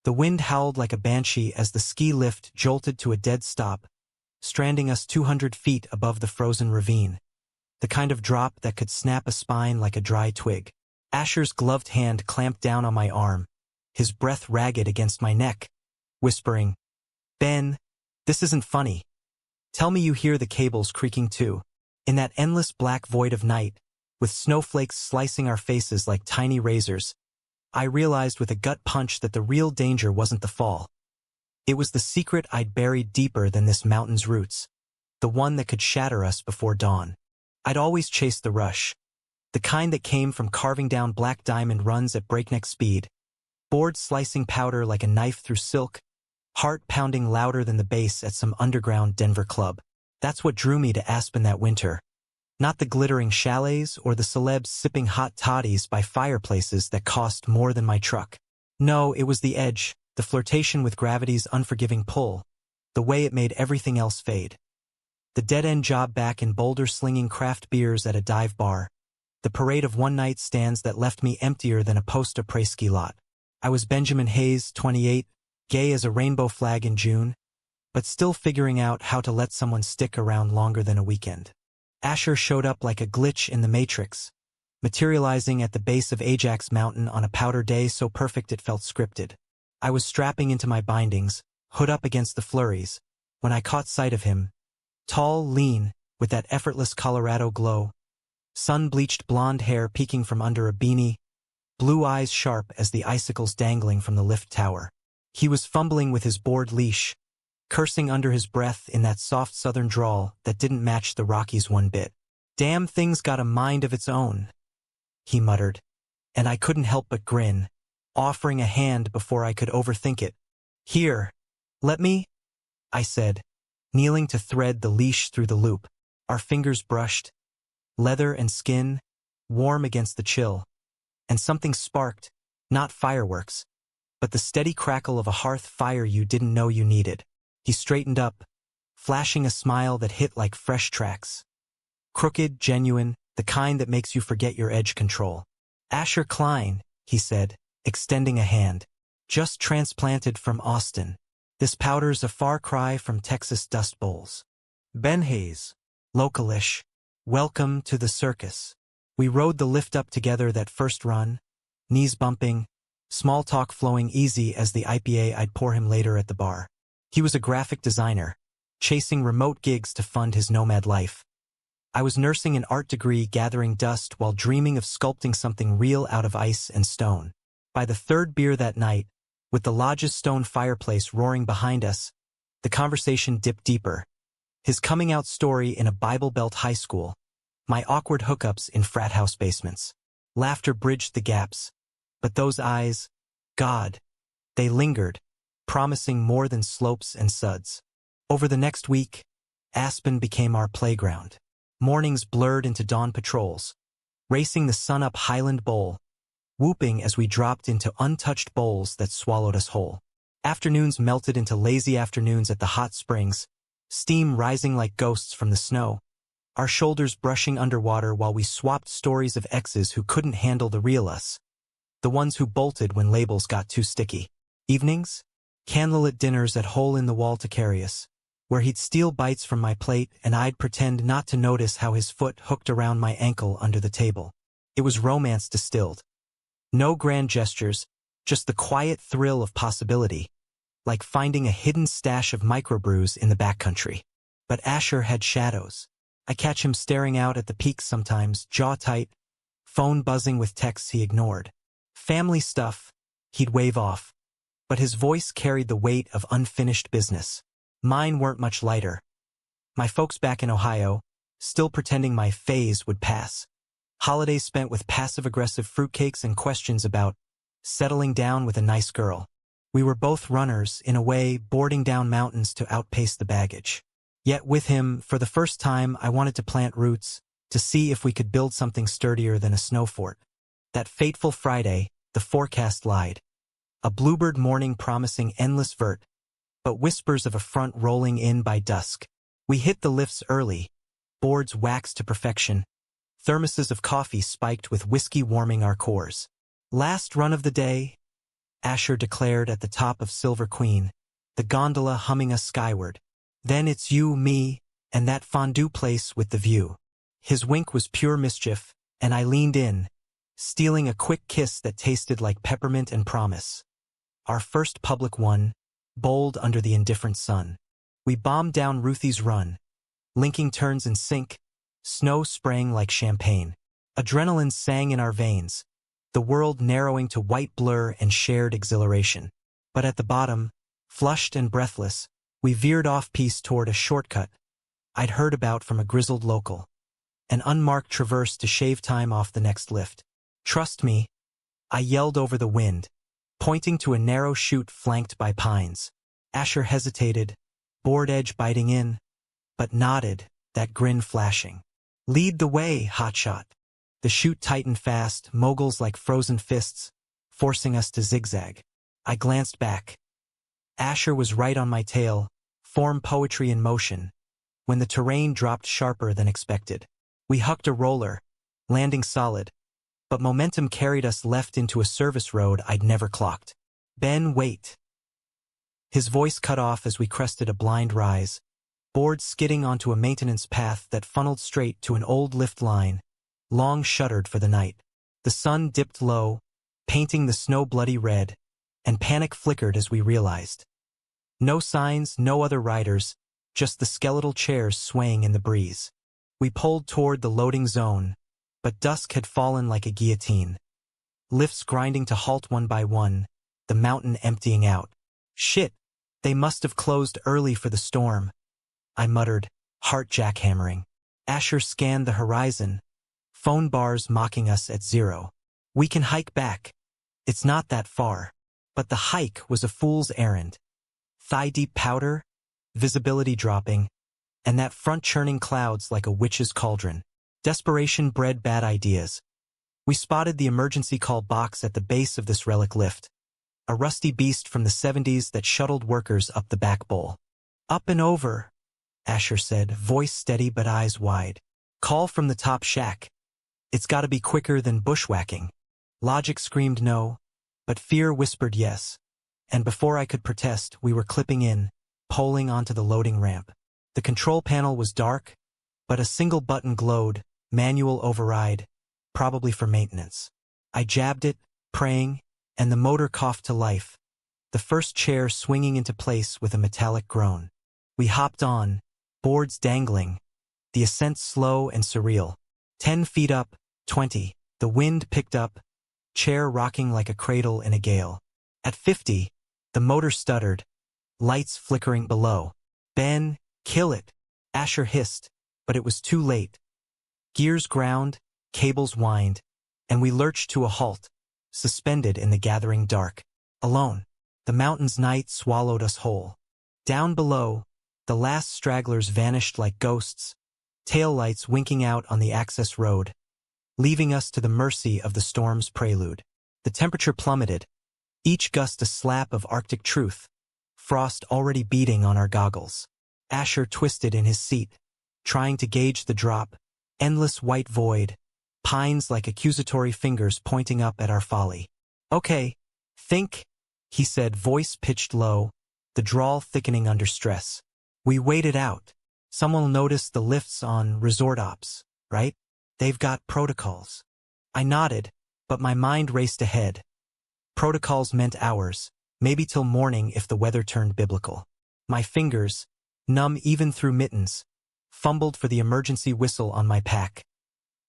The wind howled like a banshee as the ski lift jolted to a dead stop, stranding us 200 feet above the frozen ravine. The kind of drop that could snap a spine like a dry twig. Asher's gloved hand clamped down on my arm, his breath ragged against my neck, whispering, "Ben, this isn't funny. Tell me you hear the cables creaking too." In that endless black void of night, with snowflakes slicing our faces like tiny razors, I realized with a gut punch that the real danger wasn't the fall. It was the secret I'd buried deeper than this mountain's roots, the one that could shatter us before dawn. I'd always chased the rush, the kind that came from carving down black diamond runs at breakneck speed, board slicing powder like a knife through silk, heart pounding louder than the bass at some underground Denver club. That's what drew me to Aspen that winter. Not the glittering chalets or the celebs sipping hot toddies by fireplaces that cost more than my truck. No, it was the edge, the flirtation with gravity's unforgiving pull, the way it made everything else fade. The dead-end job back in Boulder slinging craft beers at a dive bar, the parade of one-night stands that left me emptier than a post-après-ski lot. I was Benjamin Hayes, 28, gay as a rainbow flag in June, but still figuring out how to let someone stick around longer than a weekend. Asher showed up like a glitch in the Matrix, materializing at the base of Ajax Mountain on a powder day so perfect it felt scripted. I was strapping into my bindings, hood up against the flurries, when I caught sight of him, tall, lean, with that effortless Colorado glow, sun-bleached blonde hair peeking from under a beanie, blue eyes sharp as the icicles dangling from the lift tower. He was fumbling with his board leash, cursing under his breath in that soft southern drawl that didn't match the Rockies one bit. "Damn thing's got a mind of its own," he muttered, and I couldn't help but grin, offering a hand before I could overthink it. "Here, let me," I said, kneeling to thread the leash through the loop. Our fingers brushed, leather and skin, warm against the chill, and something sparked, not fireworks, but the steady crackle of a hearth fire you didn't know you needed. He straightened up, flashing a smile that hit like fresh tracks. Crooked, genuine, the kind that makes you forget your edge control. "Asher Klein," he said, extending a hand. "Just transplanted from Austin. This powder's a far cry from Texas Dust Bowls." "Ben Hayes, localish. Welcome to the circus." We rode the lift up together that first run, knees bumping, small talk flowing easy as the IPA I'd pour him later at the bar. He was a graphic designer, chasing remote gigs to fund his nomad life. I was nursing an art degree gathering dust while dreaming of sculpting something real out of ice and stone. By the third beer that night, with the lodge's stone fireplace roaring behind us, the conversation dipped deeper. His coming-out story in a Bible Belt high school, my awkward hookups in frat house basements. Laughter bridged the gaps, but those eyes, God, they lingered, promising more than slopes and suds. Over the next week, Aspen became our playground. Mornings blurred into dawn patrols, racing the sun-up Highland Bowl, whooping as we dropped into untouched bowls that swallowed us whole. Afternoons melted into lazy afternoons at the hot springs, steam rising like ghosts from the snow, our shoulders brushing underwater while we swapped stories of exes who couldn't handle the real us, the ones who bolted when labels got too sticky. Evenings? Candlelit dinners at Hole-in-the-Wall Tacarius, where he'd steal bites from my plate and I'd pretend not to notice how his foot hooked around my ankle under the table. It was romance distilled. No grand gestures, just the quiet thrill of possibility, like finding a hidden stash of microbrews in the backcountry. But Asher had shadows. I catch him staring out at the peaks sometimes, jaw tight, phone buzzing with texts he ignored. Family stuff, he'd wave off, but his voice carried the weight of unfinished business. Mine weren't much lighter. My folks back in Ohio, still pretending my phase would pass. Holidays spent with passive-aggressive fruitcakes and questions about settling down with a nice girl. We were both runners, in a way, boarding down mountains to outpace the baggage. Yet with him, for the first time, I wanted to plant roots, to see if we could build something sturdier than a snow fort. That fateful Friday, the forecast lied. A bluebird morning promising endless vert, but whispers of a front rolling in by dusk. We hit the lifts early, boards waxed to perfection, thermoses of coffee spiked with whiskey warming our cores. Last run of the day, Asher declared at the top of Silver Queen, the gondola humming us skyward. Then it's you, me, and that fondue place with the view. His wink was pure mischief, and I leaned in, stealing a quick kiss that tasted like peppermint and promise. Our first public one, bold under the indifferent sun. We bombed down Ruthie's Run, linking turns in sync, snow spraying like champagne. Adrenaline sang in our veins, the world narrowing to white blur and shared exhilaration. But at the bottom, flushed and breathless, we veered off-piste toward a shortcut I'd heard about from a grizzled local. An unmarked traverse to shave time off the next lift. Trust me, I yelled over the wind, pointing to a narrow chute flanked by pines. Asher hesitated, board edge biting in, but nodded, that grin flashing. Lead the way, hotshot. The chute tightened fast, moguls like frozen fists, forcing us to zigzag. I glanced back. Asher was right on my tail, form poetry in motion, when the terrain dropped sharper than expected. We hucked a roller, landing solid, but momentum carried us left into a service road I'd never clocked. Ben, wait. His voice cut off as we crested a blind rise, board skidding onto a maintenance path that funneled straight to an old lift line, long shuttered for the night. The sun dipped low, painting the snow bloody red, and panic flickered as we realized. No signs, no other riders, just the skeletal chairs swaying in the breeze. We pulled toward the loading zone, but dusk had fallen like a guillotine. Lifts grinding to halt one by one, the mountain emptying out. Shit, they must have closed early for the storm, I muttered, heart jackhammering. Asher scanned the horizon, phone bars mocking us at 0. We can hike back. It's not that far. But the hike was a fool's errand. Thigh-deep powder, visibility dropping, and that front churning clouds like a witch's cauldron. Desperation bred bad ideas. We spotted the emergency call box at the base of this relic lift, a rusty beast from the 70s that shuttled workers up the back bowl. Up and over, Asher said, voice steady but eyes wide. Call from the top shack. It's gotta be quicker than bushwhacking. Logic screamed no, but fear whispered yes. And before I could protest, we were clipping in, poling onto the loading ramp. The control panel was dark, but a single button glowed, manual override, probably for maintenance. I jabbed it, praying, and the motor coughed to life, the first chair swinging into place with a metallic groan. We hopped on, boards dangling, the ascent slow and surreal. 10 feet up, 20, the wind picked up, chair rocking like a cradle in a gale. At 50, the motor stuttered, lights flickering below. Ben, kill it, Asher hissed, but it was too late. Gears ground, cables whined, and we lurched to a halt, suspended in the gathering dark. Alone, the mountain's night swallowed us whole. Down below, the last stragglers vanished like ghosts, taillights winking out on the access road, leaving us to the mercy of the storm's prelude. The temperature plummeted, each gust a slap of Arctic truth, frost already beating on our goggles. Asher twisted in his seat, trying to gauge the drop, endless white void, pines like accusatory fingers pointing up at our folly. Okay, think, he said, voice pitched low, the drawl thickening under stress. We waited out. Someone noticed the lifts on resort ops, right? They've got protocols. I nodded, but my mind raced ahead. Protocols meant hours, maybe till morning if the weather turned biblical. My fingers, numb even through mittens, fumbled for the emergency whistle on my pack.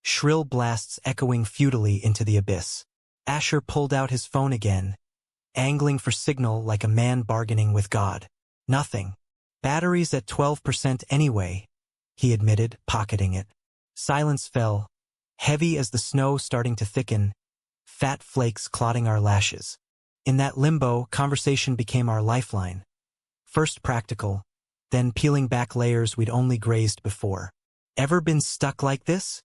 Shrill blasts echoing futilely into the abyss. Asher pulled out his phone again, angling for signal like a man bargaining with God. Nothing. Batteries at 12% anyway, he admitted, pocketing it. Silence fell, heavy as the snow starting to thicken, fat flakes clotting our lashes. In that limbo, conversation became our lifeline. First practical, then peeling back layers we'd only grazed before. Ever been stuck like this?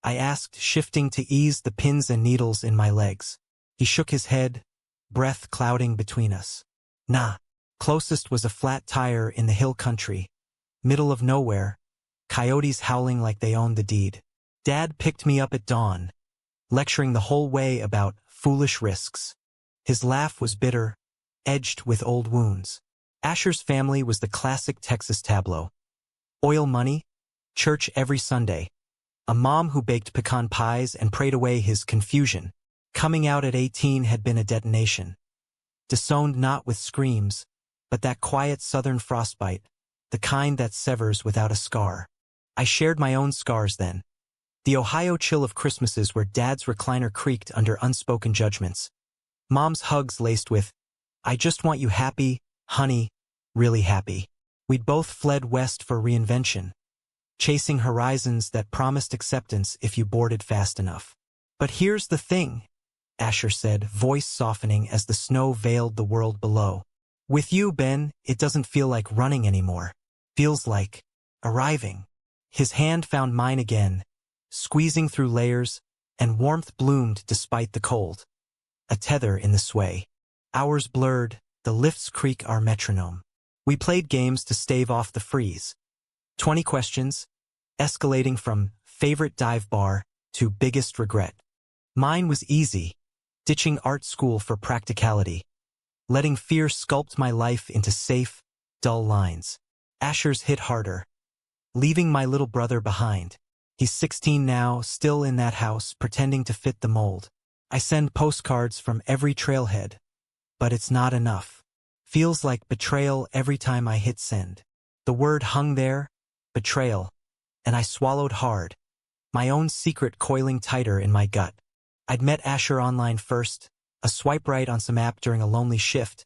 I asked, shifting to ease the pins and needles in my legs. He shook his head, breath clouding between us. Nah. Closest was a flat tire in the hill country, middle of nowhere, coyotes howling like they owned the deed. Dad picked me up at dawn, lecturing the whole way about foolish risks. His laugh was bitter, edged with old wounds. Asher's family was the classic Texas tableau. Oil money, church every Sunday, a mom who baked pecan pies and prayed away his confusion. Coming out at 18 had been a detonation. Disowned not with screams, but that quiet southern frostbite, the kind that severs without a scar. I shared my own scars then. The Ohio chill of Christmases where Dad's recliner creaked under unspoken judgments. Mom's hugs laced with, "I just want you happy, honey, really happy." We'd both fled west for reinvention, chasing horizons that promised acceptance if you boarded fast enough. "But here's the thing," Asher said, voice softening as the snow veiled the world below. "With you, Ben, it doesn't feel like running anymore. Feels like arriving." His hand found mine again, squeezing through layers, and warmth bloomed despite the cold. A tether in the sway. Hours blurred, the lifts creak our metronome. We played games to stave off the freeze. 20 questions, escalating from favorite dive bar to biggest regret. Mine was easy, ditching art school for practicality, letting fear sculpt my life into safe, dull lines. Asher's hit harder, leaving my little brother behind. He's 16 now, still in that house, pretending to fit the mold. I send postcards from every trailhead, but it's not enough. Feels like betrayal every time I hit send. The word hung there, betrayal, and I swallowed hard, my own secret coiling tighter in my gut. I'd met Asher online first, a swipe right on some app during a lonely shift,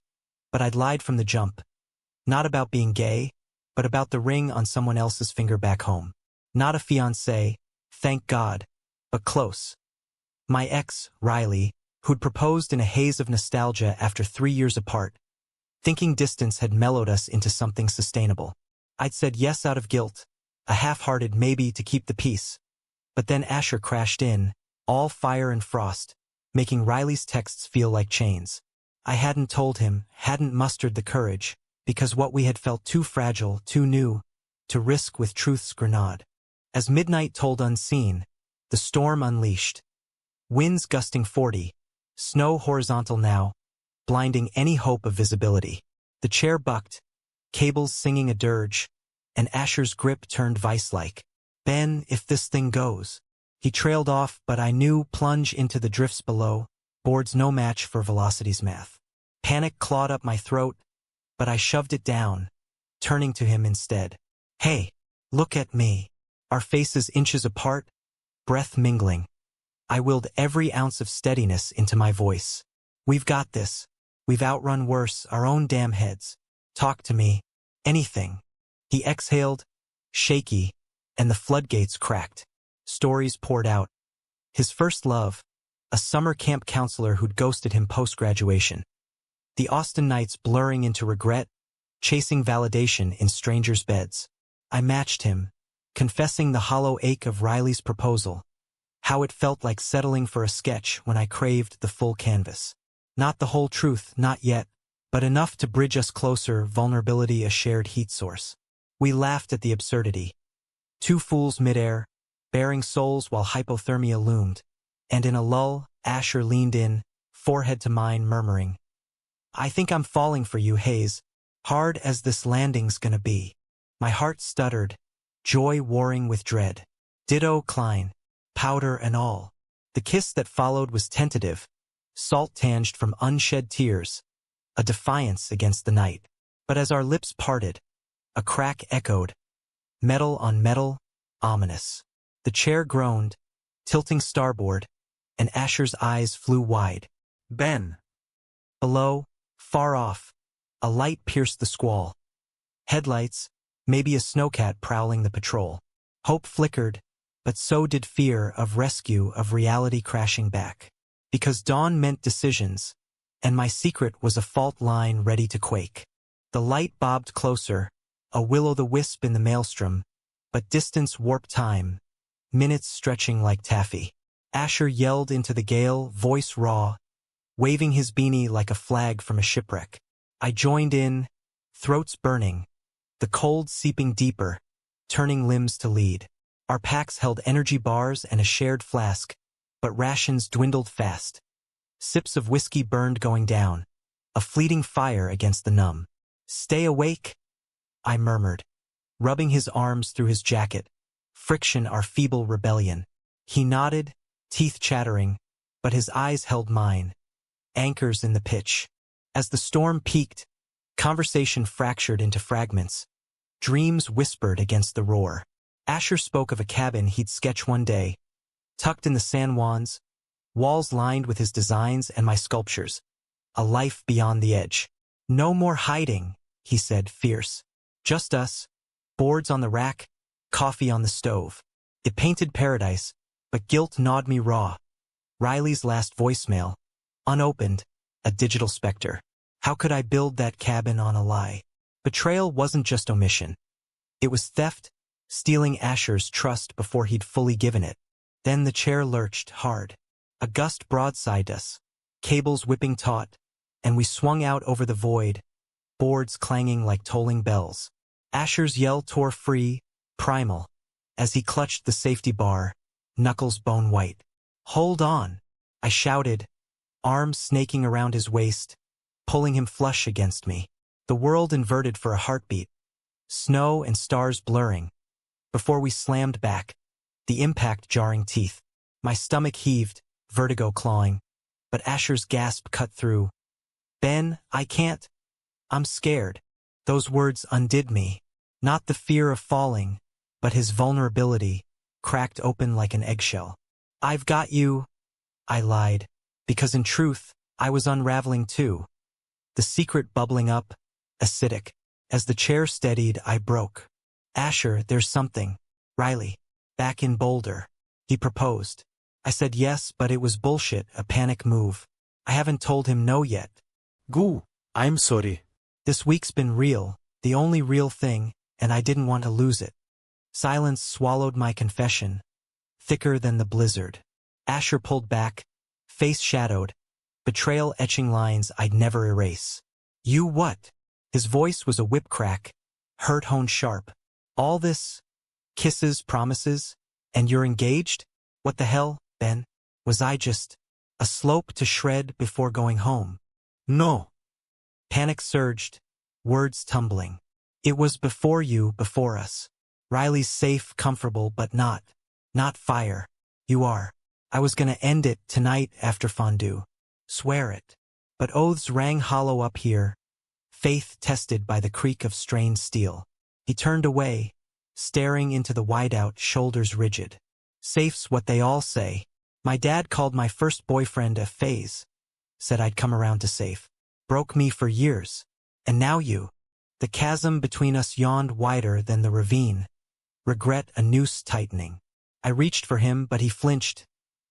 but I'd lied from the jump. Not about being gay, but about the ring on someone else's finger back home. Not a fiancé, thank God, but close. My ex, Riley, who'd proposed in a haze of nostalgia after 3 years apart, thinking distance had mellowed us into something sustainable. I'd said yes out of guilt, a half-hearted maybe to keep the peace. But then Asher crashed in, all fire and frost, making Riley's texts feel like chains. I hadn't told him, hadn't mustered the courage, because what we had felt too fragile, too new, to risk with truth's grenade. As midnight told unseen, the storm unleashed. Winds gusting 40, snow horizontal now, blinding any hope of visibility. The chair bucked, cables singing a dirge, and Asher's grip turned vice-like. "Ben, if this thing goes." He trailed off, but I knew plunge into the drifts below, boards no match for velocity's math. Panic clawed up my throat, but I shoved it down, turning to him instead. "Hey, look at me." Our faces inches apart, breath mingling. I willed every ounce of steadiness into my voice. "We've got this. We've outrun worse, our own damn heads. Talk to me. Anything." He exhaled, shaky, and the floodgates cracked. Stories poured out. His first love, a summer camp counselor who'd ghosted him post-graduation. The Austin nights blurring into regret, chasing validation in strangers' beds. I matched him, confessing the hollow ache of Riley's proposal, how it felt like settling for a sketch when I craved the full canvas. Not the whole truth, not yet, but enough to bridge us closer, vulnerability a shared heat source. We laughed at the absurdity. Two fools midair, bearing souls while hypothermia loomed, and in a lull, Asher leaned in, forehead to mine, murmuring, "I think I'm falling for you, Hayes, hard as this landing's gonna be." My heart stuttered, joy warring with dread. Ditto Klein, powder and all. The kiss that followed was tentative, salt-tinged from unshed tears, a defiance against the night. But as our lips parted, a crack echoed, metal on metal, ominous. The chair groaned, tilting starboard, and Asher's eyes flew wide. "Ben." Below, far off, a light pierced the squall. Headlights, maybe a snowcat prowling the patrol. Hope flickered, but so did fear of rescue, of reality crashing back. Because dawn meant decisions, and my secret was a fault line ready to quake. The light bobbed closer, a will-o'-the-wisp in the maelstrom, but distance warped time, minutes stretching like taffy. Asher yelled into the gale, voice raw, waving his beanie like a flag from a shipwreck. I joined in, throats burning, the cold seeping deeper, turning limbs to lead. Our packs held energy bars and a shared flask, but rations dwindled fast. Sips of whiskey burned going down, a fleeting fire against the numb. "Stay awake," I murmured, rubbing his arms through his jacket. Friction our feeble rebellion. He nodded, teeth chattering, but his eyes held mine, anchors in the pitch. As the storm peaked, conversation fractured into fragments. Dreams whispered against the roar. Asher spoke of a cabin he'd sketch one day, tucked in the San Juans, walls lined with his designs and my sculptures. A life beyond the edge. "No more hiding," he said, fierce. "Just us, boards on the rack, coffee on the stove." It painted paradise, but guilt gnawed me raw. Riley's last voicemail, unopened, a digital specter. How could I build that cabin on a lie? Betrayal wasn't just omission. It was theft, stealing Asher's trust before he'd fully given it. Then the chair lurched hard. A gust broadsided us, cables whipping taut, and we swung out over the void, boards clanging like tolling bells. Asher's yell tore free, primal, as he clutched the safety bar, knuckles bone white. "Hold on," I shouted, arms snaking around his waist, pulling him flush against me. The world inverted for a heartbeat, snow and stars blurring. Before we slammed back, the impact jarring teeth. My stomach heaved, vertigo clawing, but Asher's gasp cut through. "Ben, I can't. I'm scared." Those words undid me. Not the fear of falling, but his vulnerability, cracked open like an eggshell. "I've got you," I lied, because in truth, I was unraveling too. The secret bubbling up, acidic. As the chair steadied, I broke. "Asher, there's something." "Riley, back in Boulder," he proposed. I said yes, but it was bullshit, a panic move. I haven't told him no yet. Goo, I'm sorry. This week's been real, the only real thing, and I didn't want to lose it. Silence swallowed my confession, thicker than the blizzard. Asher pulled back, face shadowed, betrayal etching lines I'd never erase. "You what?" His voice was a whip crack, hurt honed sharp. "All this? Kisses, promises? And you're engaged? What the hell, Ben? Was I just a slope to shred before going home?" No. Panic surged, words tumbling. "It was before you, before us. Riley's safe, comfortable, but not fire. You are. I was gonna end it tonight after fondue. Swear it." But oaths rang hollow up here, faith tested by the creak of strained steel. He turned away, staring into the whiteout, shoulders rigid. "Safe's what they all say. My dad called my first boyfriend a phase. Said I'd come around to safe. Broke me for years. And now you." The chasm between us yawned wider than the ravine. Regret a noose tightening. I reached for him, but he flinched.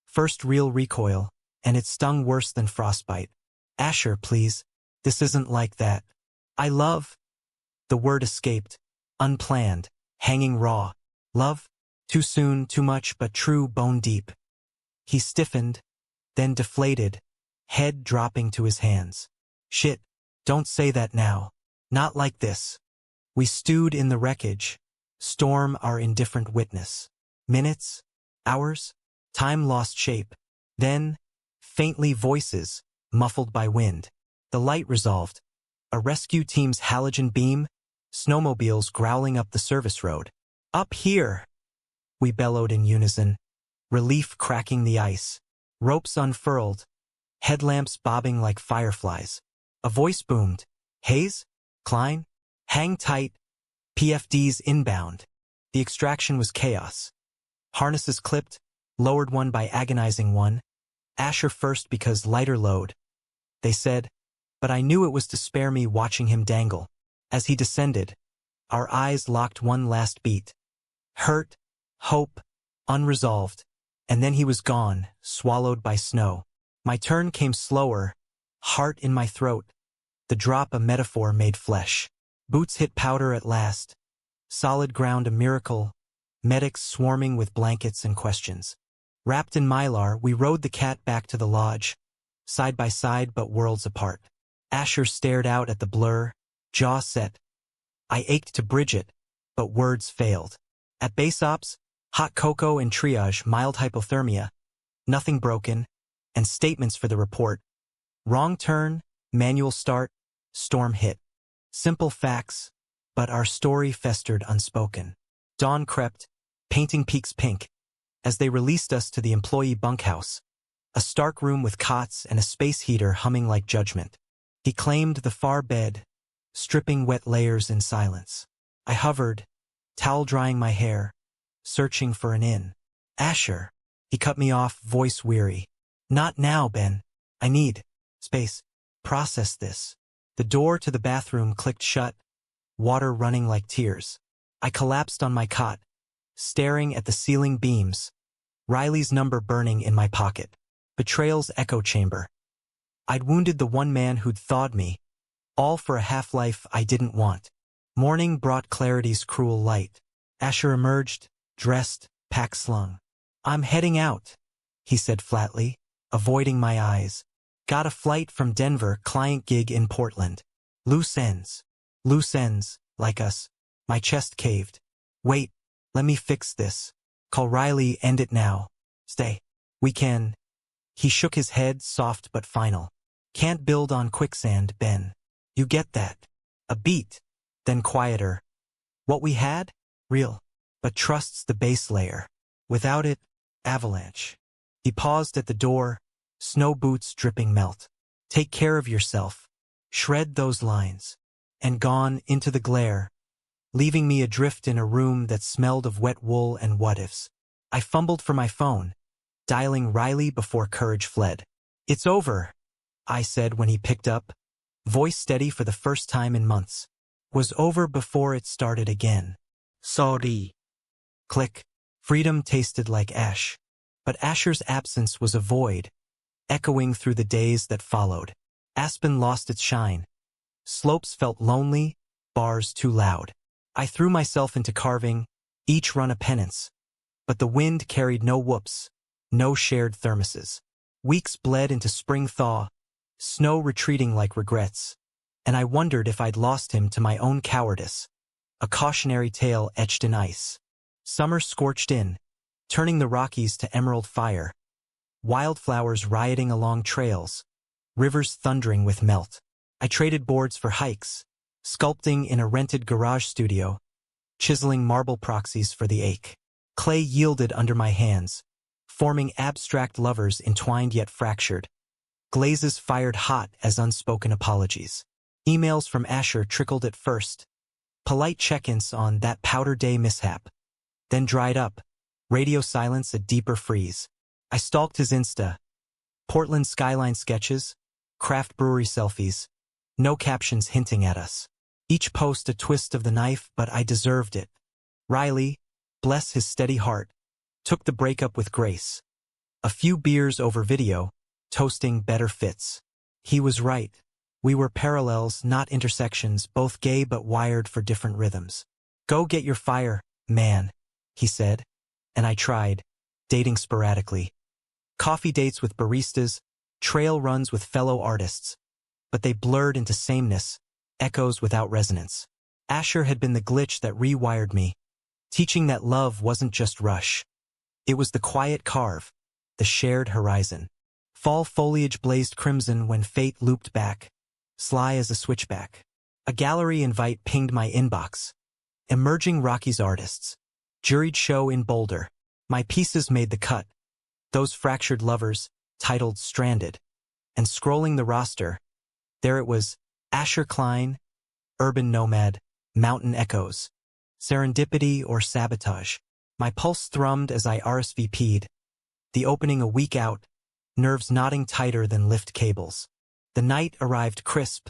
First real recoil, and it stung worse than frostbite. "Asher, please. This isn't like that. I love." The word escaped, unplanned, hanging raw. Love? Too soon, too much, but true, bone deep. He stiffened, then deflated, head dropping to his hands. "Shit, don't say that now. Not like this." We stewed in the wreckage, storm our indifferent witness. Minutes? Hours? Time lost shape. Then, faintly voices, muffled by wind. The light resolved. A rescue team's halogen beam, snowmobiles growling up the service road. "Up here!" we bellowed in unison, relief cracking the ice. Ropes unfurled, headlamps bobbing like fireflies. A voice boomed. "Hayes? Klein? Hang tight. PFD's inbound." The extraction was chaos. Harnesses clipped, lowered one by agonizing one. Asher first because lighter load, they said, but I knew it was to spare me watching him dangle. As he descended, our eyes locked one last beat. Hurt, hope, unresolved, and then he was gone, swallowed by snow. My turn came slower, heart in my throat, the drop a metaphor made flesh. Boots hit powder at last. Solid ground a miracle, medics swarming with blankets and questions. Wrapped in mylar, we rode the cat back to the lodge, side by side but worlds apart. Asher stared out at the blur, jaw set. I ached to bridge it, but words failed. At base ops, hot cocoa and triage, mild hypothermia. Nothing broken, and statements for the report. Wrong turn, manual start, storm hit. Simple facts, but our story festered unspoken. Dawn crept, painting peaks pink, as they released us to the employee bunkhouse, a stark room with cots and a space heater humming like judgment. He claimed the far bed, stripping wet layers in silence. I hovered, towel drying my hair, searching for an in. Asher. He cut me off, voice weary. Not now, Ben. I need space. Process this. The door to the bathroom clicked shut, water running like tears. I collapsed on my cot, staring at the ceiling beams, Riley's number burning in my pocket. Betrayal's echo chamber. I'd wounded the one man who'd thawed me, all for a half-life I didn't want. Morning brought clarity's cruel light. Asher emerged, dressed, pack slung. I'm heading out, he said flatly, avoiding my eyes. Got a flight from Denver, client gig in Portland. Loose ends. Loose ends, like us. My chest caved. Wait, let me fix this. Call Riley, end it now. Stay. We can. He shook his head, soft but final. Can't build on quicksand, Ben. You get that. A beat, then quieter. What we had? Real. But trusts the base layer. Without it, avalanche. He paused at the door, snow boots dripping melt. Take care of yourself. Shred those lines. And gone into the glare, leaving me adrift in a room that smelled of wet wool and what-ifs. I fumbled for my phone, dialing Riley before courage fled. It's over, I said when he picked up, voice steady for the first time in months. Was over before it started again. Sorry. Click. Freedom tasted like ash. But Asher's absence was a void, echoing through the days that followed. Aspen lost its shine. Slopes felt lonely, bars too loud. I threw myself into carving, each run a penance. But the wind carried no whoops, no shared thermoses. Weeks bled into spring thaw, snow retreating like regrets. And I wondered if I'd lost him to my own cowardice. A cautionary tale etched in ice. Summer scorched in, turning the Rockies to emerald fire. Wildflowers rioting along trails, rivers thundering with melt. I traded boards for hikes, sculpting in a rented garage studio, chiseling marble proxies for the ache. Clay yielded under my hands, forming abstract lovers entwined yet fractured. Glazes fired hot as unspoken apologies. Emails from Asher trickled at first, polite check-ins on that powder day mishap, then dried up, radio silence a deeper freeze. I stalked his Insta, Portland skyline sketches, craft brewery selfies, no captions hinting at us. Each post a twist of the knife, but I deserved it. Riley, bless his steady heart, took the breakup with grace. A few beers over video, toasting better fits. He was right. We were parallels, not intersections, both gay but wired for different rhythms. Go get your fire, man, he said. And I tried, dating sporadically. Coffee dates with baristas, trail runs with fellow artists. But they blurred into sameness, echoes without resonance. Asher had been the glitch that rewired me, teaching that love wasn't just rush. It was the quiet carve, the shared horizon. Fall foliage blazed crimson when fate looped back, sly as a switchback. A gallery invite pinged my inbox. Emerging Rockies artists. Juried show in Boulder. My pieces made the cut. Those fractured lovers, titled Stranded. And scrolling the roster, there it was, Asher Klein, Urban Nomad, Mountain Echoes. Serendipity or sabotage. My pulse thrummed as I RSVP'd. The opening a week out, nerves knotting tighter than lift cables. The night arrived crisp,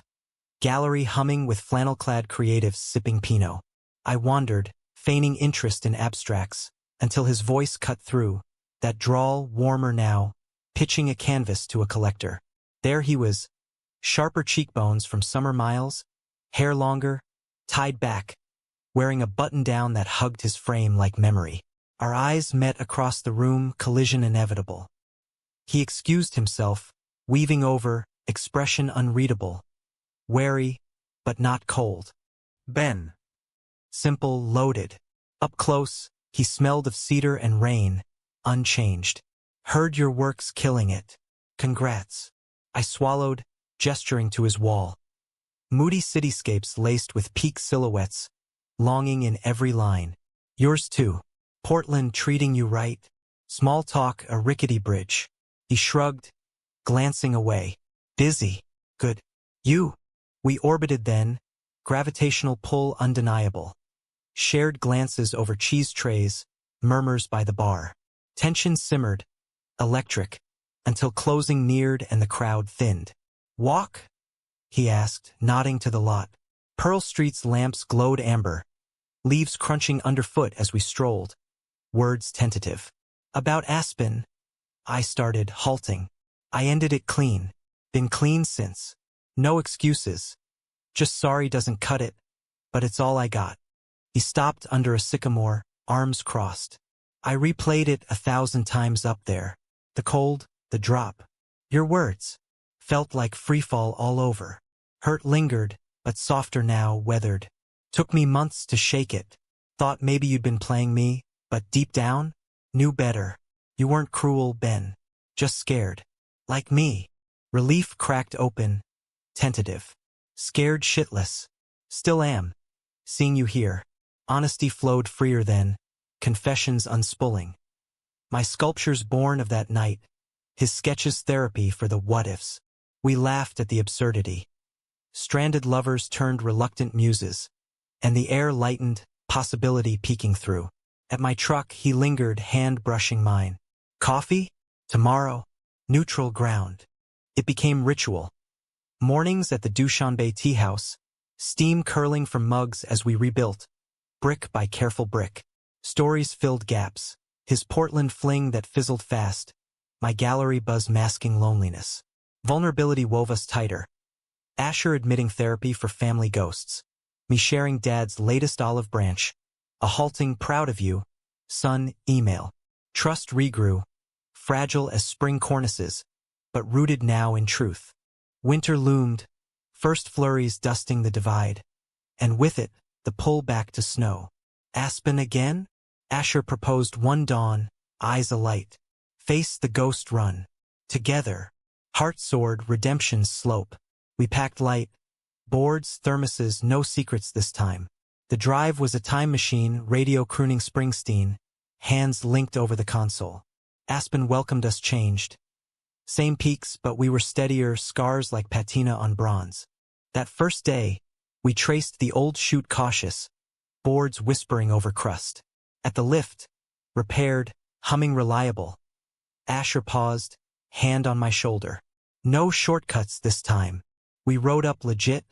gallery humming with flannel-clad creatives sipping Pinot. I wandered, feigning interest in abstracts, until his voice cut through, that drawl warmer now, pitching a canvas to a collector. There he was, sharper cheekbones from summer miles, hair longer, tied back, wearing a button-down that hugged his frame like memory. Our eyes met across the room, collision inevitable. He excused himself, weaving over, expression unreadable. Wary, but not cold. Ben. Simple, loaded. Up close, he smelled of cedar and rain, unchanged. Heard your work's killing it. Congrats. I swallowed, gesturing to his wall. Moody cityscapes laced with peak silhouettes, longing in every line. Yours too. Portland treating you right. Small talk, a rickety bridge. He shrugged, glancing away. Busy. Good. You. We orbited then, gravitational pull undeniable. Shared glances over cheese trays, murmurs by the bar. Tension simmered, electric, until closing neared and the crowd thinned. Walk? He asked, nodding to the lot. Pearl Street's lamps glowed amber, leaves crunching underfoot as we strolled. Words tentative. About Aspen, I started, halting. I ended it clean. Been clean since. No excuses. Just sorry doesn't cut it, but it's all I got. He stopped under a sycamore, arms crossed. I replayed it 1,000 times up there. The cold, the drop. Your words. Felt like freefall all over. Hurt lingered, but softer now, weathered. Took me months to shake it. Thought maybe you'd been playing me, but deep down, knew better. You weren't cruel, Ben. Just scared. Like me. Relief cracked open. Tentative. Scared shitless. Still am. Seeing you here. Honesty flowed freer then. Confessions unspooling. My sculptures born of that night. His sketches therapy for the what-ifs. We laughed at the absurdity. Stranded lovers turned reluctant muses. And the air lightened, possibility peeking through. At my truck he lingered, hand brushing mine. Coffee? Tomorrow. Neutral ground. It became ritual. Mornings at the Dushanbe tea house. Steam curling from mugs as we rebuilt. Brick by careful brick. Stories filled gaps. His Portland fling that fizzled fast. My gallery buzz masking loneliness. Vulnerability wove us tighter. Asher admitting therapy for family ghosts. Me sharing Dad's latest olive branch. A halting proud of you. Son, email. Trust regrew. Fragile as spring cornices, but rooted now in truth. Winter loomed. First flurries dusting the divide. And with it, the pull back to snow. Aspen again? Asher proposed one dawn, eyes alight. Face the ghost run. Together. Heart soared, redemption's slope. We packed light. Boards, thermoses, no secrets this time. The drive was a time machine, radio crooning Springsteen. Hands linked over the console. Aspen welcomed us changed. Same peaks, but we were steadier, scars like patina on bronze. That first day, we traced the old chute cautious. Boards whispering over crust. At the lift, repaired, humming reliable. Asher paused, hand on my shoulder. No shortcuts this time. We rode up legit,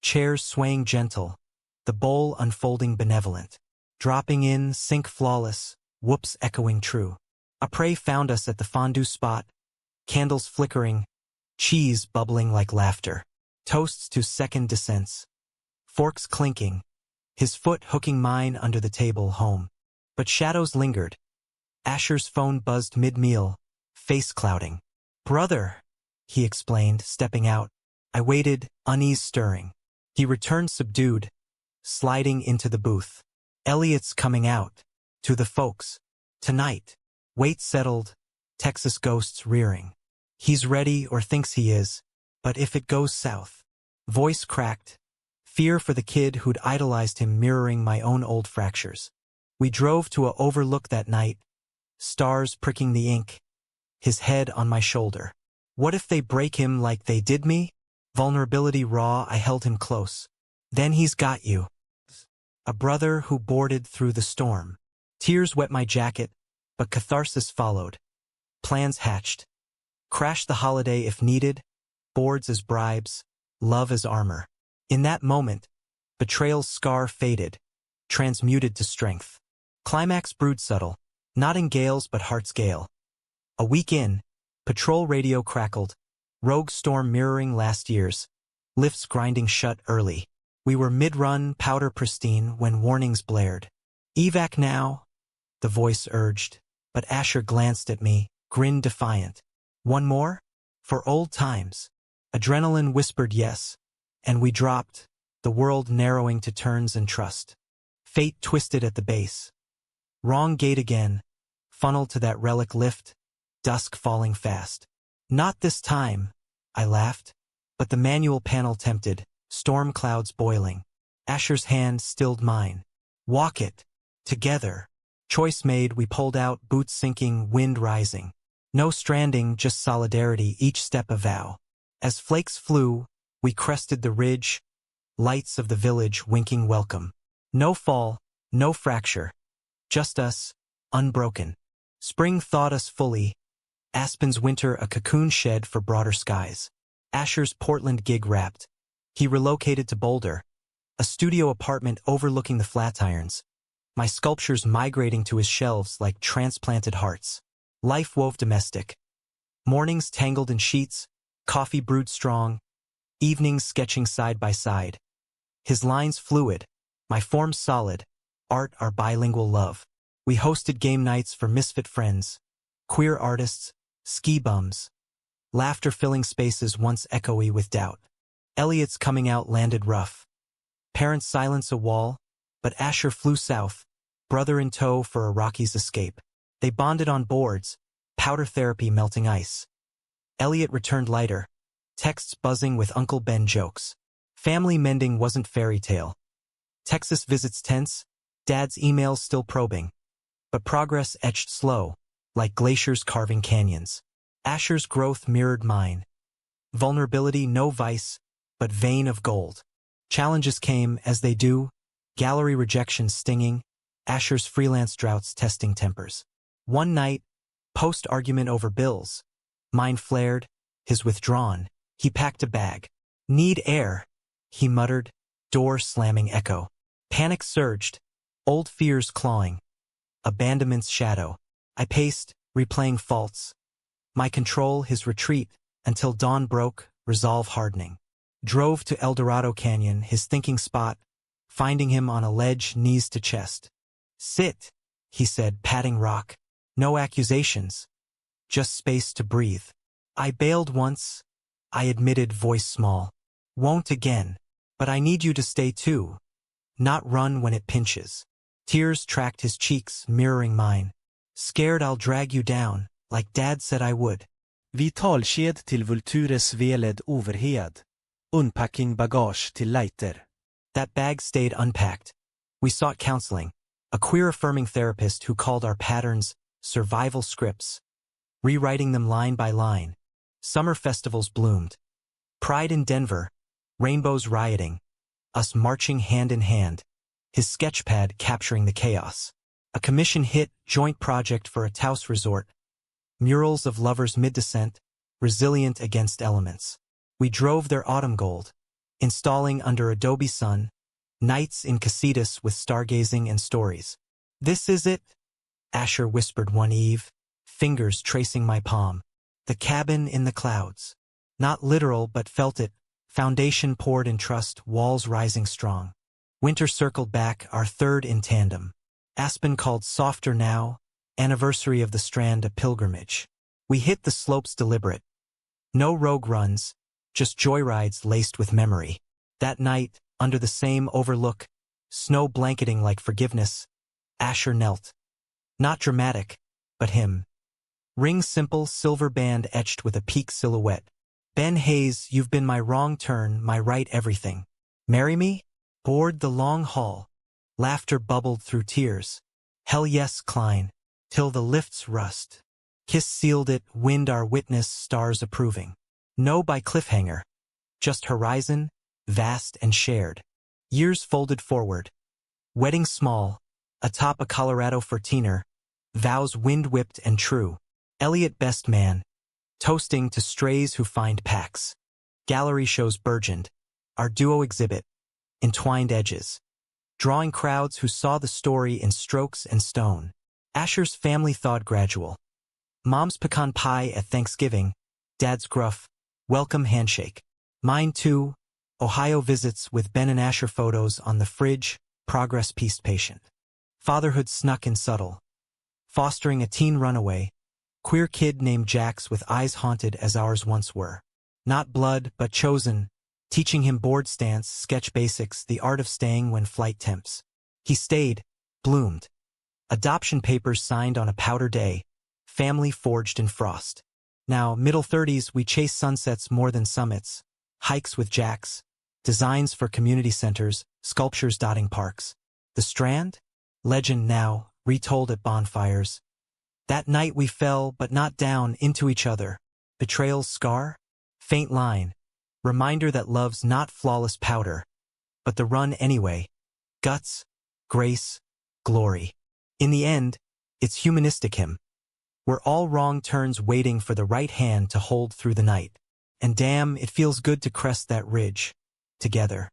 chairs swaying gentle, the bowl unfolding benevolent. Dropping in, sync flawless, whoops echoing true. A prey found us at the fondue spot, candles flickering, cheese bubbling like laughter. Toasts to second descents. Forks clinking, his foot hooking mine under the table home. But shadows lingered. Asher's phone buzzed mid-meal, face clouding. Brother, he explained, stepping out. I waited, unease stirring. He returned subdued, sliding into the booth. Elliot's coming out. To the folks. Tonight. Weight settled, Texas ghosts rearing. He's ready or thinks he is, but if it goes south. Voice cracked. Fear for the kid who'd idolized him mirroring my own old fractures. We drove to a overlook that night, stars pricking the ink, his head on my shoulder. What if they break him like they did me? Vulnerability raw, I held him close. Then he's got you. A brother who boarded through the storm. Tears wet my jacket, but catharsis followed. Plans hatched. Crash the holiday if needed, boards as bribes, love as armor. In that moment, betrayal's scar faded, transmuted to strength. Climax brewed subtle, not in gales but heart's gale. A week in, patrol radio crackled, rogue storm mirroring last year's, lifts grinding shut early. We were mid-run, powder pristine when warnings blared. Evac now, the voice urged, but Asher glanced at me, grinned defiant. One more? For old times. Adrenaline whispered yes, and we dropped, the world narrowing to turns and trust. Fate twisted at the base. Wrong gate again, funneled to that relic lift, dusk falling fast. Not this time, I laughed. But the manual panel tempted, storm clouds boiling. Asher's hand stilled mine. Walk it. Together. Choice made, we pulled out, boots sinking, wind rising. No stranding, just solidarity, each step a vow. As flakes flew, we crested the ridge, lights of the village winking welcome. No fall, no fracture. Just us, unbroken. Spring thawed us fully. Aspen's winter a cocoon shed for broader skies. Asher's Portland gig wrapped. He relocated to Boulder, a studio apartment overlooking the Flatirons. My sculptures migrating to his shelves like transplanted hearts. Life wove domestic. Mornings tangled in sheets, coffee brewed strong, evenings sketching side by side. His lines fluid, my forms solid, art our bilingual love. We hosted game nights for misfit friends, queer artists, ski bums. Laughter filling spaces once echoey with doubt. Elliot's coming out landed rough. Parents silence a wall, but Asher flew south, brother in tow for a Rockies escape. They bonded on boards, powder therapy melting ice. Elliot returned lighter, texts buzzing with Uncle Ben jokes. Family mending wasn't fairy tale. Texas visits tense, Dad's emails still probing. But progress etched slow, like glaciers carving canyons. Asher's growth mirrored mine. Vulnerability no vice, but vein of gold. Challenges came as they do, gallery rejections stinging, Asher's freelance droughts testing tempers. One night, post-argument over bills. Mine flared, his withdrawn. He packed a bag. Need air, he muttered, door slamming echo. Panic surged, old fears clawing. Abandonment's shadow. I paced, replaying faults. My control, his retreat, until dawn broke, resolve hardening. Drove to El Dorado Canyon, his thinking spot, finding him on a ledge, knees to chest. Sit, he said, patting rock. No accusations. Just space to breathe. I bailed once, I admitted, voice small. Won't again, but I need you to stay too. Not run when it pinches. Tears tracked his cheeks, mirroring mine. Scared I'll drag you down, like Dad said I would. Vitalked till Vultures veled overhead. Unpacking bagage till lighter. That bag stayed unpacked. We sought counseling, a queer-affirming therapist who called our patterns survival scripts, rewriting them line by line. Summer festivals bloomed. Pride in Denver, rainbows rioting, us marching hand in hand, his sketchpad capturing the chaos. A commission hit, joint project for a Taos resort, murals of lovers mid-descent, resilient against elements. We drove their autumn gold, installing under Adobe Sun, nights in casitas with stargazing and stories. This is it, Asher whispered one eve, fingers tracing my palm. The cabin in the clouds. Not literal but felt it, foundation poured in trust, walls rising strong. Winter circled back, our third in tandem. Aspen called softer now, anniversary of the Strand a pilgrimage. We hit the slopes deliberate. No rogue runs, just joyrides laced with memory. That night, under the same overlook, snow blanketing like forgiveness, Asher knelt. Not dramatic, but him. Ring simple, silver band etched with a peak silhouette. Ben Hayes, you've been my wrong turn, my right everything. Marry me? Board the long haul. Laughter bubbled through tears. Hell yes, Klein. Till the lifts rust. Kiss sealed it, wind our witness, stars approving. No by cliffhanger. Just horizon, vast and shared. Years folded forward. Wedding small, atop a Colorado 14er, vows wind-whipped and true. Elliot best man, toasting to strays who find packs. Gallery shows burgeoned. Our duo exhibit, entwined edges. Drawing crowds who saw the story in strokes and stone. Asher's family thawed gradual. Mom's pecan pie at Thanksgiving, Dad's gruff, welcome handshake. Mine too, Ohio visits with Ben and Asher photos on the fridge, progress pieced patient. Fatherhood snuck and subtle. Fostering a teen runaway, queer kid named Jax with eyes haunted as ours once were. Not blood, but chosen, teaching him board stance, sketch basics, the art of staying when flight tempts. He stayed, bloomed. Adoption papers signed on a powder day, family forged in frost. Now, middle 30s, we chase sunsets more than summits, hikes with jacks, designs for community centers, sculptures dotting parks. The Strand? Legend now, retold at bonfires. That night we fell, but not down, into each other. Betrayal's scar? Faint line. Reminder that love's not flawless powder, but the run anyway. Guts, grace, glory. In the end, it's humanistic hymn. We're all wrong turns waiting for the right hand to hold through the night. And damn, it feels good to crest that ridge. Together.